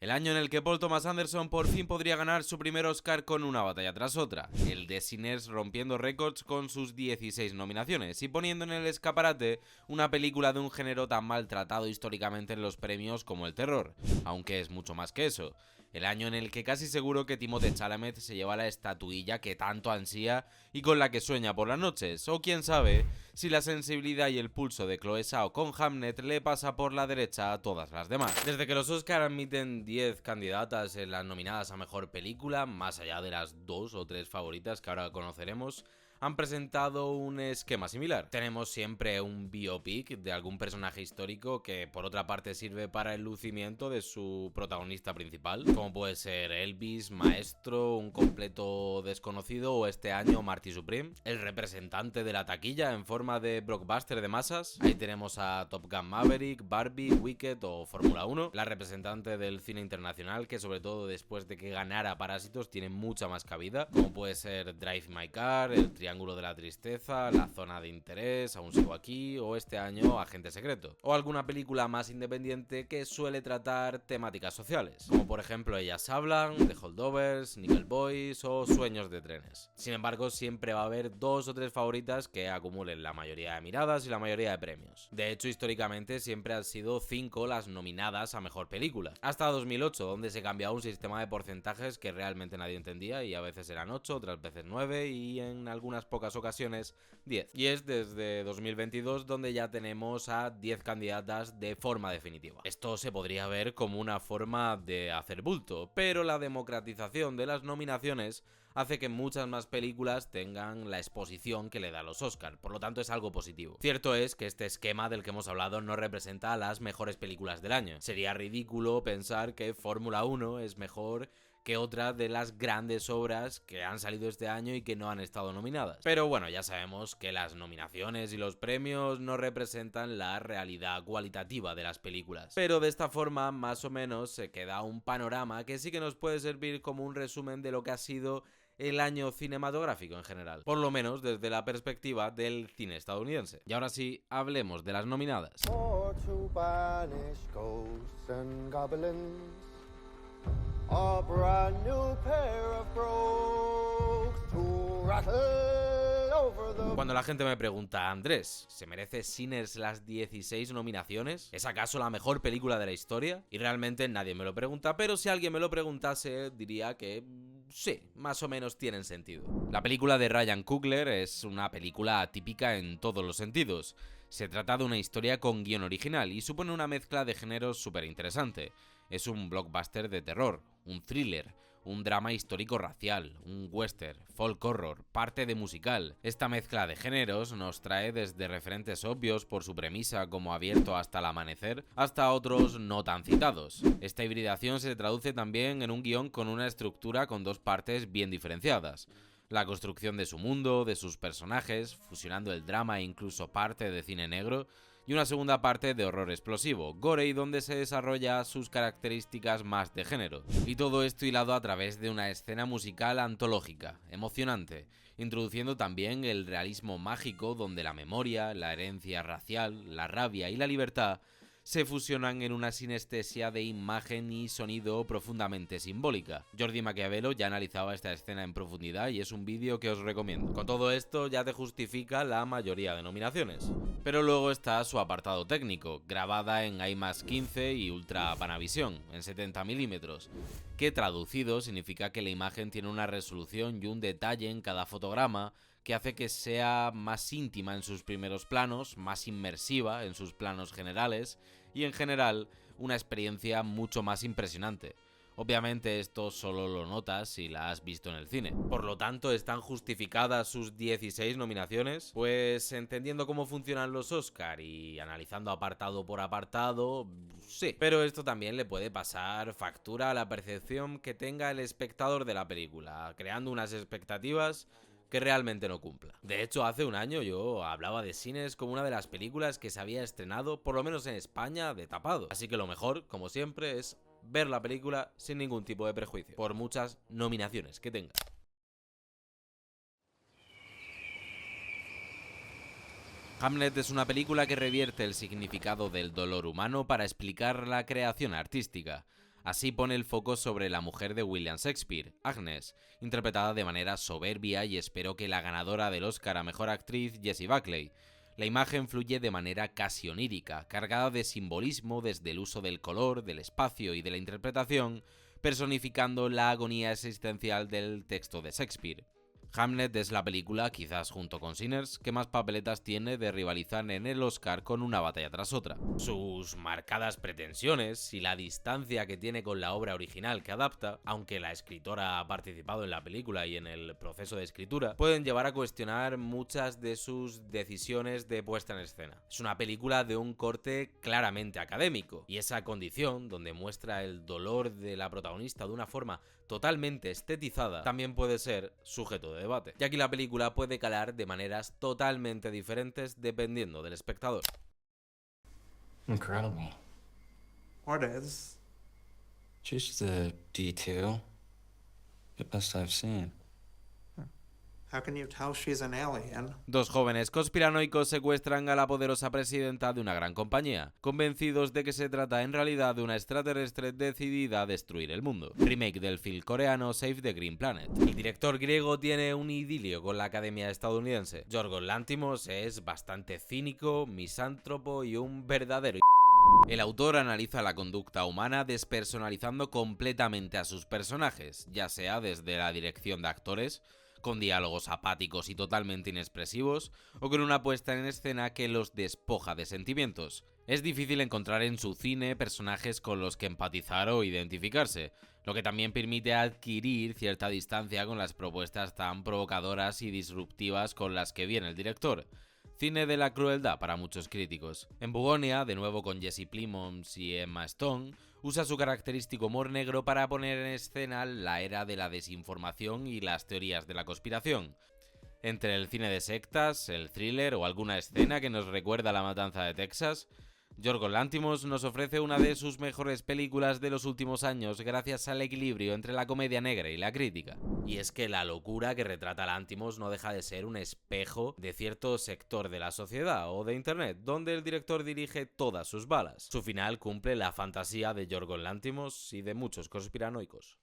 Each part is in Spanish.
El año en el que Paul Thomas Anderson por fin podría ganar su primer Oscar con una batalla tras otra, el de Sinners rompiendo récords con sus 16 nominaciones y poniendo en el escaparate una película de un género tan maltratado históricamente en los premios como el terror, aunque es mucho más que eso. El año en el que casi seguro que Timothée Chalamet se lleva la estatuilla que tanto ansía y con la que sueña por las noches, o quién sabe si la sensibilidad y el pulso de Chloe Zhao con Hamnet le pasa por la derecha a todas las demás. Desde que los Oscar admiten 10 candidatas en las nominadas a Mejor Película, más allá de las 2 o 3 favoritas que ahora conoceremos, han presentado un esquema similar. Tenemos siempre un biopic de algún personaje histórico que por otra parte sirve para el lucimiento de su protagonista principal, como puede ser Elvis, Maestro, un completo desconocido o este año Marty Supreme, el representante de la taquilla en forma de blockbuster de masas. Ahí tenemos a Top Gun Maverick, Barbie, Wicked o Fórmula 1, la representante del cine internacional que sobre todo después de que ganara Parásitos tiene mucha más cabida, como puede ser Drive My Car, el Triángulo de la Tristeza, La Zona de Interés, Aún sigo aquí o este año Agente Secreto, o alguna película más independiente que suele tratar temáticas sociales, como por ejemplo Ellas Hablan, The Holdovers, Nickel Boys o Sueños de trenes. Sin embargo, siempre va a haber 2 o 3 favoritas que acumulen la mayoría de miradas y la mayoría de premios. De hecho, históricamente siempre han sido 5 las nominadas a Mejor Película, hasta 2008, donde se cambiaba un sistema de porcentajes que realmente nadie entendía y a veces eran 8, otras veces 9 y en algunas pocas ocasiones 10. Y es desde 2022 donde ya tenemos a 10 candidatas de forma definitiva. Esto se podría ver como una forma de hacer bulto, pero la democratización de las nominaciones hace que muchas más películas tengan la exposición que le da los Oscar, por lo tanto es algo positivo. Cierto es que este esquema del que hemos hablado no representa las mejores películas del año. Sería ridículo pensar que Fórmula 1 es mejor que otra de las grandes obras que han salido este año y que no han estado nominadas. Pero bueno, ya sabemos que las nominaciones y los premios no representan la realidad cualitativa de las películas. Pero de esta forma, más o menos, se queda un panorama que sí que nos puede servir como un resumen de lo que ha sido el año cinematográfico en general, por lo menos desde la perspectiva del cine estadounidense. Y ahora sí, hablemos de las nominadas. A brand new pair of brogues to rattle over the... Cuando la gente me pregunta, Andrés, ¿se merece Sinners las 16 nominaciones? ¿Es acaso la mejor película de la historia? Y realmente nadie me lo pregunta, pero si alguien me lo preguntase, diría que sí, más o menos tienen sentido. La película de Ryan Coogler es una película atípica en todos los sentidos. Se trata de una historia con guión original y supone una mezcla de géneros súper interesante. Es un blockbuster de terror, un thriller, un drama histórico-racial, un western, folk horror, parte de musical. Esta mezcla de géneros nos trae desde referentes obvios por su premisa como Abierto hasta el amanecer, hasta otros no tan citados. Esta hibridación se traduce también en un guión con una estructura con 2 partes bien diferenciadas. La construcción de su mundo, de sus personajes, fusionando el drama e incluso parte de cine negro, y una segunda parte de horror explosivo, gore y donde se desarrolla sus características más de género. Y todo esto hilado a través de una escena musical antológica, emocionante, introduciendo también el realismo mágico donde la memoria, la herencia racial, la rabia y la libertad se fusionan en una sinestesia de imagen y sonido profundamente simbólica. Jordi Maquiavelo ya analizaba esta escena en profundidad y es un vídeo que os recomiendo. Con todo esto ya te justifica la mayoría de nominaciones. Pero luego está su apartado técnico, grabada en IMAX 15 y Ultra Panavision, en 70 milímetros, que traducido significa que la imagen tiene una resolución y un detalle en cada fotograma que hace que sea más íntima en sus primeros planos, más inmersiva en sus planos generales y en general una experiencia mucho más impresionante. Obviamente esto solo lo notas si la has visto en el cine. Por lo tanto, ¿están justificadas sus 16 nominaciones? Pues entendiendo cómo funcionan los Oscar y analizando apartado por apartado, sí. Pero esto también le puede pasar factura a la percepción que tenga el espectador de la película, creando unas expectativas que realmente no cumpla. De hecho, hace un año yo hablaba de Sinners como una de las películas que se había estrenado, por lo menos en España, de tapado. Así que lo mejor, como siempre, es ver la película sin ningún tipo de prejuicio, por muchas nominaciones que tenga. Hamlet es una película que revierte el significado del dolor humano para explicar la creación artística. Así pone el foco sobre la mujer de William Shakespeare, Agnes, interpretada de manera soberbia y espero que la ganadora del Oscar a Mejor Actriz, Jessie Buckley. La imagen fluye de manera casi onírica, cargada de simbolismo desde el uso del color, del espacio y de la interpretación, personificando la agonía existencial del texto de Shakespeare. Hamlet es la película, quizás junto con Sinners, que más papeletas tiene de rivalizar en el Oscar con una batalla tras otra. Sus marcadas pretensiones y la distancia que tiene con la obra original que adapta, aunque la escritora ha participado en la película y en el proceso de escritura, pueden llevar a cuestionar muchas de sus decisiones de puesta en escena. Es una película de un corte claramente académico, y esa condición, donde muestra el dolor de la protagonista de una forma totalmente estetizada, también puede ser sujeto de debate, ya que la película puede calar de maneras totalmente diferentes dependiendo del espectador. Incredible. What is? She's the D2. The best I've seen. How can you tell she's an alien? Dos jóvenes conspiranoicos secuestran a la poderosa presidenta de una gran compañía, convencidos de que se trata en realidad de una extraterrestre decidida a destruir el mundo. Remake del film coreano Save the Green Planet. El director griego tiene un idilio con la academia estadounidense. Yorgos Lanthimos es bastante cínico, misántropo y un verdadero. El autor analiza la conducta humana despersonalizando completamente a sus personajes, ya sea desde la dirección de actores, con diálogos apáticos y totalmente inexpresivos, o con una puesta en escena que los despoja de sentimientos. Es difícil encontrar en su cine personajes con los que empatizar o identificarse, lo que también permite adquirir cierta distancia con las propuestas tan provocadoras y disruptivas con las que viene el director. Cine de la crueldad para muchos críticos. En Bugonia, de nuevo con Jesse Plemons y Emma Stone, usa su característico humor negro para poner en escena la era de la desinformación y las teorías de la conspiración. Entre el cine de sectas, el thriller o alguna escena que nos recuerda a la matanza de Texas, Yorgos Lanthimos nos ofrece una de sus mejores películas de los últimos años gracias al equilibrio entre la comedia negra y la crítica. Y es que la locura que retrata Lanthimos no deja de ser un espejo de cierto sector de la sociedad o de internet, donde el director dirige todas sus balas. Su final cumple la fantasía de Yorgos Lanthimos y de muchos conspiranoicos.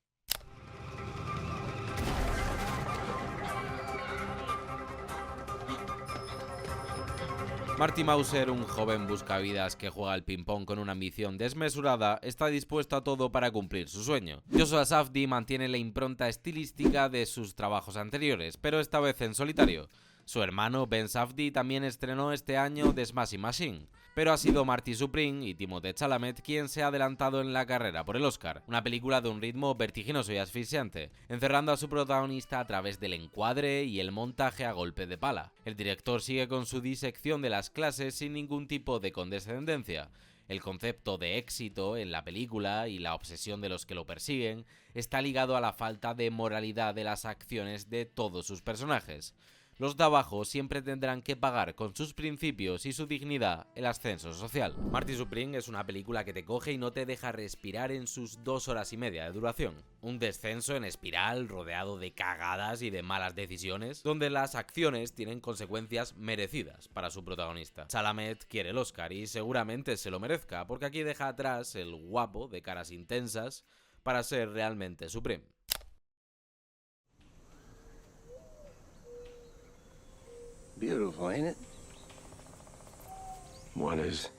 Marty Mauser, un joven buscavidas que juega al ping-pong con una ambición desmesurada, está dispuesto a todo para cumplir su sueño. Joshua Safdie mantiene la impronta estilística de sus trabajos anteriores, pero esta vez en solitario. Su hermano Ben Safdie también estrenó este año The Smashing Machine, pero ha sido Marty Supreme y Timothée Chalamet quien se ha adelantado en la carrera por el Oscar, una película de un ritmo vertiginoso y asfixiante, encerrando a su protagonista a través del encuadre y el montaje a golpe de pala. El director sigue con su disección de las clases sin ningún tipo de condescendencia. El concepto de éxito en la película y la obsesión de los que lo persiguen está ligado a la falta de moralidad de las acciones de todos sus personajes. Los de abajo siempre tendrán que pagar con sus principios y su dignidad el ascenso social. Marty Supreme es una película que te coge y no te deja respirar en sus 2 horas y media de duración. Un descenso en espiral rodeado de cagadas y de malas decisiones, donde las acciones tienen consecuencias merecidas para su protagonista. Chalamet quiere el Oscar y seguramente se lo merezca, porque aquí deja atrás el guapo de caras intensas para ser realmente Supreme. Beautiful, ain't it? What is?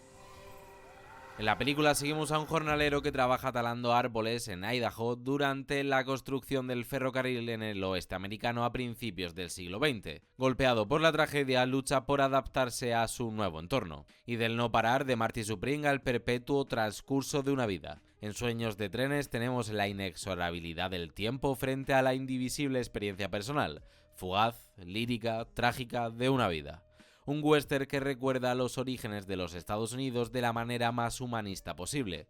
En la película seguimos a un jornalero que trabaja talando árboles en Idaho durante la construcción del ferrocarril en el oeste americano a principios del siglo XX. Golpeado por la tragedia, lucha por adaptarse a su nuevo entorno, y del no parar de Marty Supreme al perpetuo transcurso de una vida. En Sueños de trenes tenemos la inexorabilidad del tiempo frente a la indivisible experiencia personal, fugaz, lírica, trágica de una vida. Un western que recuerda los orígenes de los Estados Unidos de la manera más humanista posible.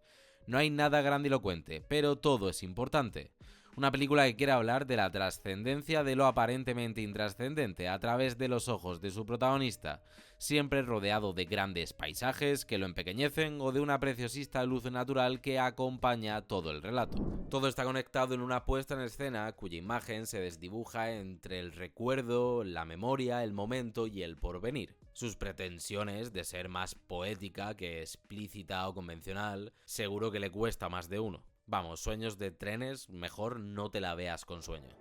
No hay nada grandilocuente, pero todo es importante. Una película que quiere hablar de la trascendencia de lo aparentemente intrascendente a través de los ojos de su protagonista, siempre rodeado de grandes paisajes que lo empequeñecen o de una preciosista luz natural que acompaña todo el relato. Todo está conectado en una puesta en escena cuya imagen se desdibuja entre el recuerdo, la memoria, el momento y el porvenir. Sus pretensiones de ser más poética que explícita o convencional seguro que le cuesta más de uno. Vamos, sueños de trenes, mejor no te la veas con sueño.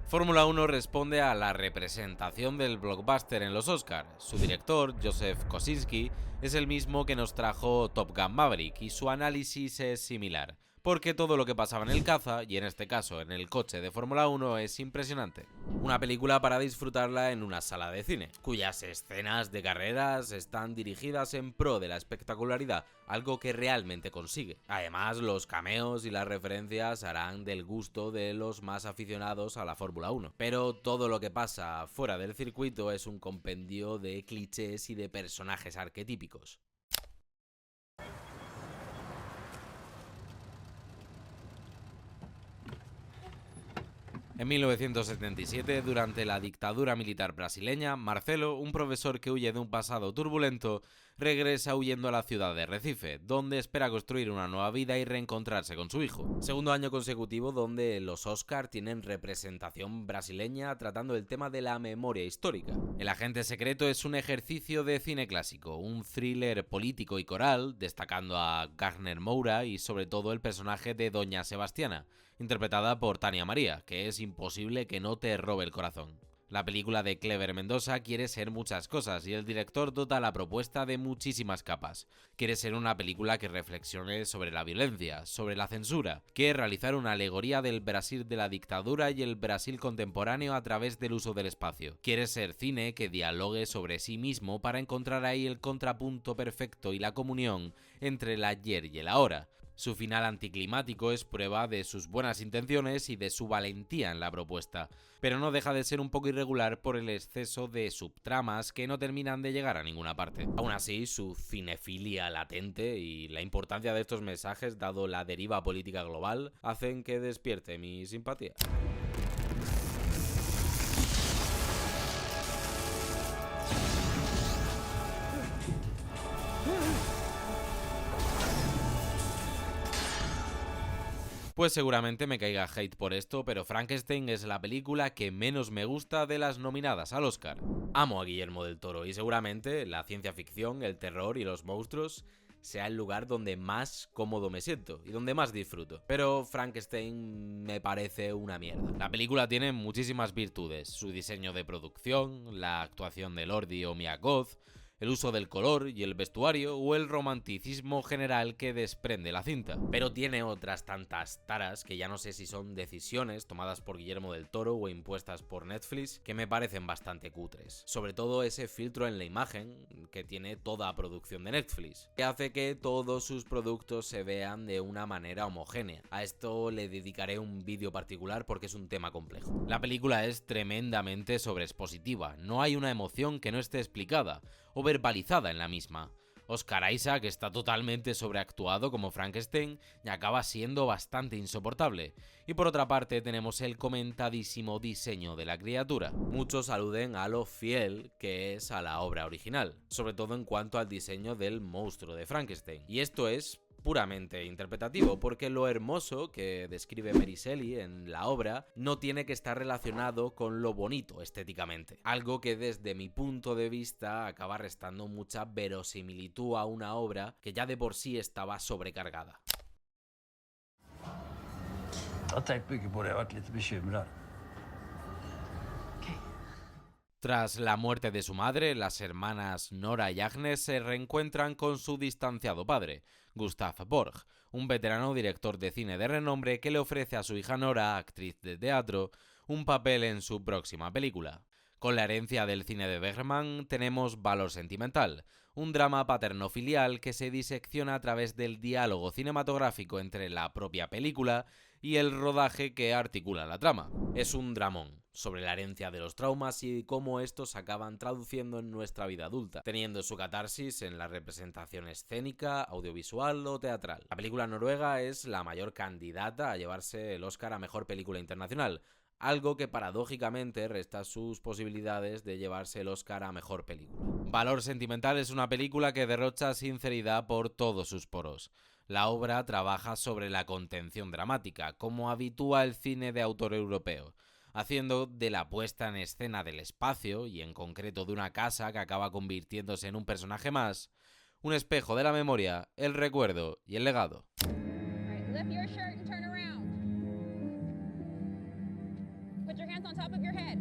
Fórmula 1 responde a la representación del blockbuster en los Oscars. Su director, Joseph Kosinski, es el mismo que nos trajo Top Gun Maverick y su análisis es similar, porque todo lo que pasaba en el caza, y en este caso en el coche de Fórmula 1, es impresionante. Una película para disfrutarla en una sala de cine, cuyas escenas de carreras están dirigidas en pro de la espectacularidad, algo que realmente consigue. Además, los cameos y las referencias harán del gusto de los más aficionados a la Fórmula 1. Pero todo lo que pasa fuera del circuito es un compendio de clichés y de personajes arquetípicos. En 1977, durante la dictadura militar brasileña, Marcelo, un profesor que huye de un pasado turbulento, regresa huyendo a la ciudad de Recife, donde espera construir una nueva vida y reencontrarse con su hijo. Segundo año consecutivo donde los Oscar tienen representación brasileña tratando el tema de la memoria histórica. El agente secreto es un ejercicio de cine clásico, un thriller político y coral, destacando a Wagner Moura y sobre todo el personaje de Doña Sebastiana, interpretada por Tania María, que es imposible que no te robe el corazón. La película de Clever Mendoza quiere ser muchas cosas y el director dota la propuesta de muchísimas capas. Quiere ser una película que reflexione sobre la violencia, sobre la censura, quiere realizar una alegoría del Brasil de la dictadura y el Brasil contemporáneo a través del uso del espacio. Quiere ser cine que dialogue sobre sí mismo para encontrar ahí el contrapunto perfecto y la comunión entre el ayer y el ahora. Su final anticlimático es prueba de sus buenas intenciones y de su valentía en la propuesta, pero no deja de ser un poco irregular por el exceso de subtramas que no terminan de llegar a ninguna parte. Aún así, su cinefilia latente y la importancia de estos mensajes, dado la deriva política global, hacen que despierte mi simpatía. Pues seguramente me caiga hate por esto, pero Frankenstein es la película que menos me gusta de las nominadas al Oscar. Amo a Guillermo del Toro y seguramente la ciencia ficción, el terror y los monstruos sea el lugar donde más cómodo me siento y donde más disfruto. Pero Frankenstein me parece una mierda. La película tiene muchísimas virtudes, su diseño de producción, la actuación de Lordi o Mia Goth, el uso del color y el vestuario o el romanticismo general que desprende la cinta. Pero tiene otras tantas taras que ya no sé si son decisiones tomadas por Guillermo del Toro o impuestas por Netflix que me parecen bastante cutres. Sobre todo ese filtro en la imagen que tiene toda producción de Netflix, que hace que todos sus productos se vean de una manera homogénea. A esto le dedicaré un vídeo particular porque es un tema complejo. La película es tremendamente sobreexpositiva, no hay una emoción que no esté explicada o verbalizada en la misma. Oscar Isaac está totalmente sobreactuado como Frankenstein y acaba siendo bastante insoportable. Y por otra parte tenemos el comentadísimo diseño de la criatura. Muchos aluden a lo fiel que es a la obra original, sobre todo en cuanto al diseño del monstruo de Frankenstein. Y esto es puramente interpretativo, porque lo hermoso que describe Mary Shelley en la obra no tiene que estar relacionado con lo bonito estéticamente, algo que desde mi punto de vista acaba restando mucha verosimilitud a una obra que ya de por sí estaba sobrecargada. Tras la muerte de su madre, las hermanas Nora y Agnes se reencuentran con su distanciado padre, Gustav Borg, un veterano director de cine de renombre que le ofrece a su hija Nora, actriz de teatro, un papel en su próxima película. Con la herencia del cine de Bergman tenemos Valor Sentimental, un drama paterno-filial que se disecciona a través del diálogo cinematográfico entre la propia película y el rodaje que articula la trama. Es un dramón sobre la herencia de los traumas y cómo estos se acaban traduciendo en nuestra vida adulta, teniendo su catarsis en la representación escénica, audiovisual o teatral. La película noruega es la mayor candidata a llevarse el Oscar a Mejor Película Internacional, algo que paradójicamente resta sus posibilidades de llevarse el Oscar a Mejor Película. Valor Sentimental es una película que derrocha sinceridad por todos sus poros. La obra trabaja sobre la contención dramática, como habitúa el cine de autor europeo. haciendo de la puesta en escena del espacio, y en concreto de una casa que acaba convirtiéndose en un personaje más, un espejo de la memoria, el recuerdo y el legado. Alright, lift your shirt and turn around. Put your hands on top of your head.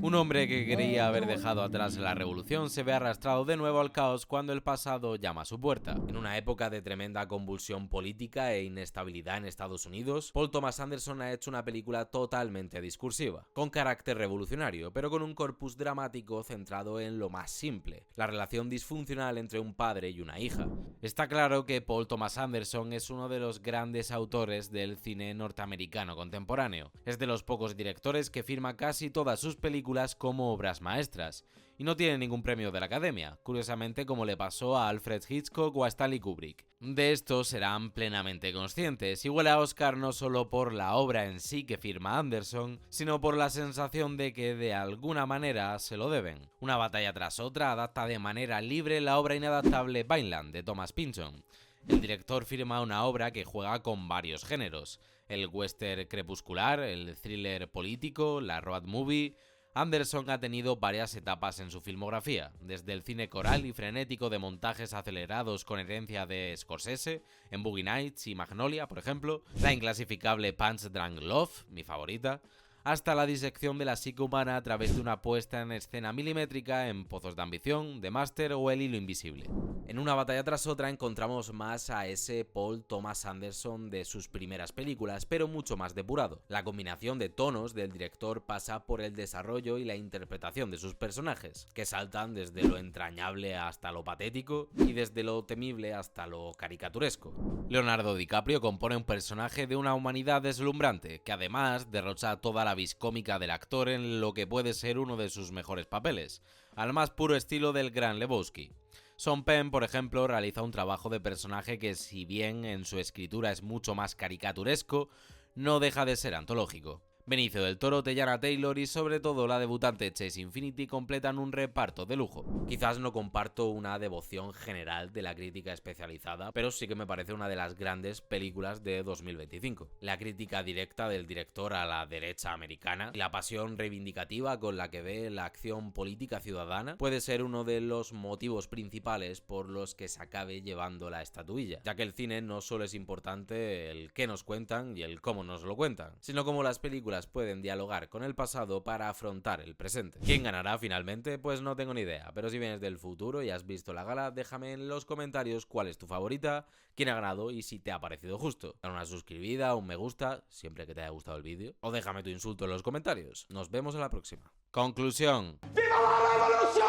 Un hombre que creía haber dejado atrás la revolución se ve arrastrado de nuevo al caos cuando el pasado llama a su puerta. En una época de tremenda convulsión política e inestabilidad en Estados Unidos, Paul Thomas Anderson ha hecho una película totalmente discursiva, con carácter revolucionario, pero con un corpus dramático centrado en lo más simple, la relación disfuncional entre un padre y una hija. Está claro que Paul Thomas Anderson es uno de los grandes autores del cine norteamericano contemporáneo. Es de los pocos directores que firma casi todas sus películas como obras maestras, y no tiene ningún premio de la Academia, curiosamente como le pasó a Alfred Hitchcock o a Stanley Kubrick. De esto serán plenamente conscientes, y huele a Oscar no solo por la obra en sí que firma Anderson, sino por la sensación de que de alguna manera se lo deben. Una batalla tras otra adapta de manera libre la obra inadaptable Vineland de Thomas Pynchon. El director firma una obra que juega con varios géneros: el western crepuscular, el thriller político, la road movie. Anderson ha tenido varias etapas en su filmografía, desde el cine coral y frenético de montajes acelerados con herencia de Scorsese, en Boogie Nights y Magnolia, por ejemplo, la inclasificable Punch Drunk Love, mi favorita, hasta la disección de la psique humana a través de una puesta en escena milimétrica en Pozos de Ambición, The Master o El Hilo Invisible. En una batalla tras otra encontramos más a ese Paul Thomas Anderson de sus primeras películas, pero mucho más depurado. La combinación de tonos del director pasa por el desarrollo y la interpretación de sus personajes, que saltan desde lo entrañable hasta lo patético y desde lo temible hasta lo caricaturesco. Leonardo DiCaprio compone un personaje de una humanidad deslumbrante, que además derrocha toda la vis cómica del actor en lo que puede ser uno de sus mejores papeles, al más puro estilo del gran Lebowski. Sean Penn, por ejemplo, realiza un trabajo de personaje que, si bien en su escritura es mucho más caricaturesco, no deja de ser antológico. Benicio del Toro, Teyana Taylor y sobre todo la debutante Chase Infinity completan un reparto de lujo. Quizás no comparto una devoción general de la crítica especializada, pero sí que me parece una de las grandes películas de 2025. La crítica directa del director a la derecha americana y la pasión reivindicativa con la que ve la acción política ciudadana puede ser uno de los motivos principales por los que se acabe llevando la estatuilla, ya que el cine no solo es importante el qué nos cuentan y el cómo nos lo cuentan, sino cómo las películas pueden dialogar con el pasado para afrontar el presente. ¿Quién ganará finalmente? Pues no tengo ni idea, pero si vienes del futuro y has visto la gala, déjame en los comentarios cuál es tu favorita, quién ha ganado y si te ha parecido justo. Dale una suscribida, un me gusta, siempre que te haya gustado el vídeo, o déjame tu insulto en los comentarios. Nos vemos en la próxima. Conclusión. ¡Viva la revolución!